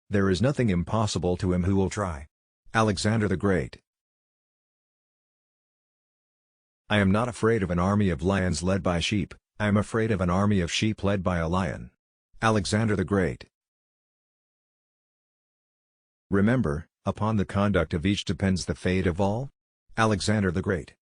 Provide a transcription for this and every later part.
There is nothing impossible to him who will try. Alexander the Great. I am not afraid of an army of lions led by sheep, I am afraid of an army of sheep led by a lion. Alexander the Great. Remember, upon the conduct of each depends the fate of all. Alexander the Great.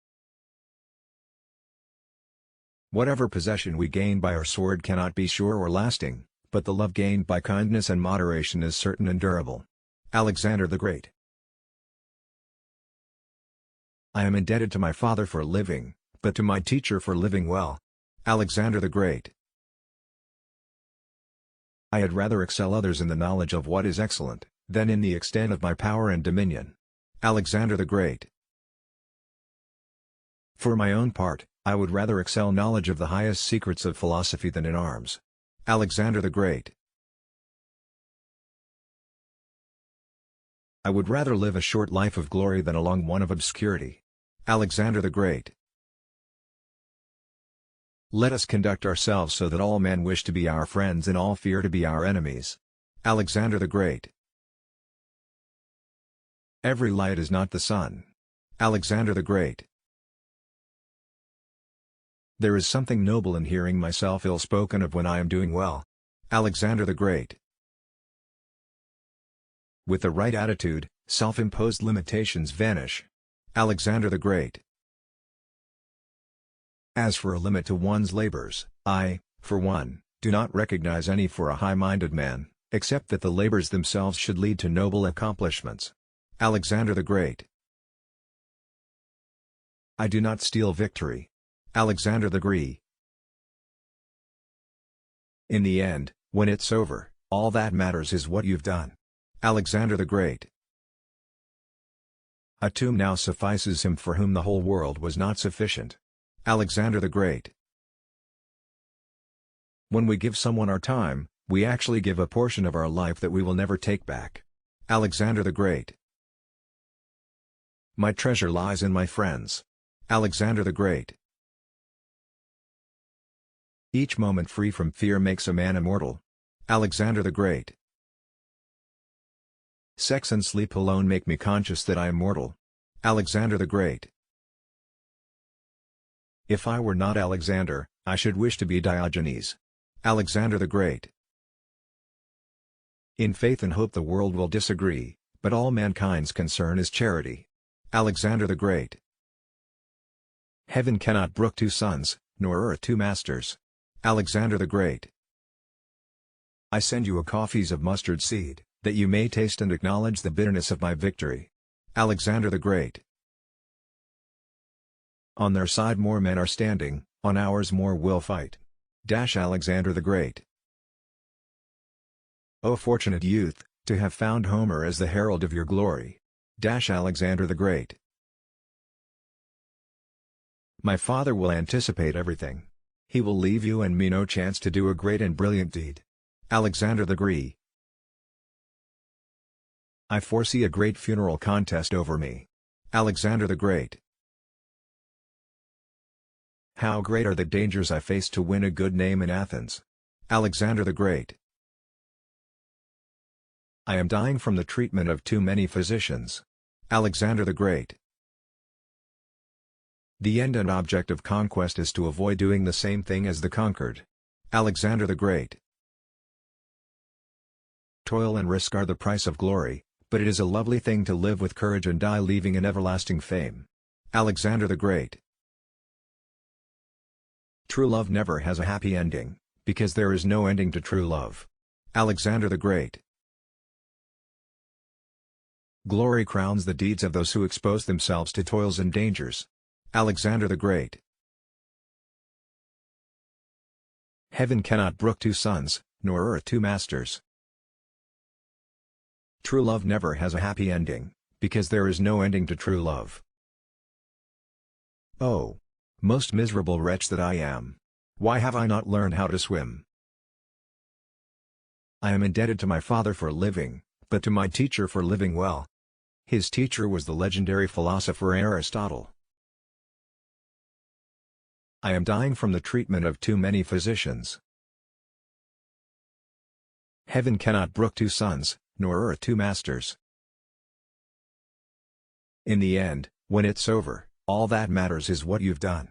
Whatever possession we gain by our sword cannot be sure or lasting, but the love gained by kindness and moderation is certain and durable. Alexander the Great. I am indebted to my father for living, but to my teacher for living well. Alexander the Great. I had rather excel others in the knowledge of what is excellent, than in the extent of my power and dominion. Alexander the Great. For my own part, I would rather excel knowledge of the highest secrets of philosophy than in arms. Alexander the Great. I would rather live a short life of glory than a long one of obscurity. Alexander the Great. Let us conduct ourselves so that all men wish to be our friends and all fear to be our enemies. Alexander the Great. Every light is not the sun. Alexander the Great. There is something noble in hearing myself ill spoken of when I am doing well. Alexander the Great. With the right attitude, self-imposed limitations vanish. Alexander the Great. As for a limit to one's labors, I, for one, do not recognize any for a high-minded man, except that the labors themselves should lead to noble accomplishments. Alexander the Great. I do not steal victory. Alexander the Great. In the end, when it's over, all that matters is what you've done. Alexander the Great. A tomb now suffices him for whom the whole world was not sufficient. Alexander the Great. When we give someone our time, we actually give a portion of our life that we will never take back. Alexander the Great. My treasure lies in my friends. Alexander the Great. Each moment free from fear makes a man immortal. Alexander the Great. Sex and sleep alone make me conscious that I am mortal. Alexander the Great. If I were not Alexander, I should wish to be Diogenes. Alexander the Great. In faith and hope the world will disagree, but all mankind's concern is charity. Alexander the Great. Heaven cannot brook two sons, nor earth two masters. Alexander the Great. I send you a coffees of mustard seed, that you may taste and acknowledge the bitterness of my victory. Alexander the Great. On their side more men are standing, on ours more will fight. Alexander the Great. O fortunate youth, to have found Homer as the herald of your glory. Alexander the Great. My father will anticipate everything. He will leave you and me no chance to do a great and brilliant deed. Alexander the Great. I foresee a great funeral contest over me. Alexander the Great. How great are the dangers I face to win a good name in Athens. Alexander the Great. I am dying from the treatment of too many physicians. Alexander the Great. The end and object of conquest is to avoid doing the same thing as the conquered. Alexander the Great. Toil and risk are the price of glory, but it is a lovely thing to live with courage and die leaving an everlasting fame. Alexander the Great. True love never has a happy ending, because there is no ending to true love. Alexander the Great. Glory crowns the deeds of those who expose themselves to toils and dangers. Alexander the Great. Heaven cannot brook two sons, nor earth two masters. True love never has a happy ending, because there is no ending to true love. Oh, most miserable wretch that I am! Why have I not learned how to swim? I am indebted to my father for living, but to my teacher for living well. His teacher was the legendary philosopher Aristotle. I am dying from the treatment of too many physicians. Heaven cannot brook two sons, nor earth two masters. In the end, when it's over, all that matters is what you've done.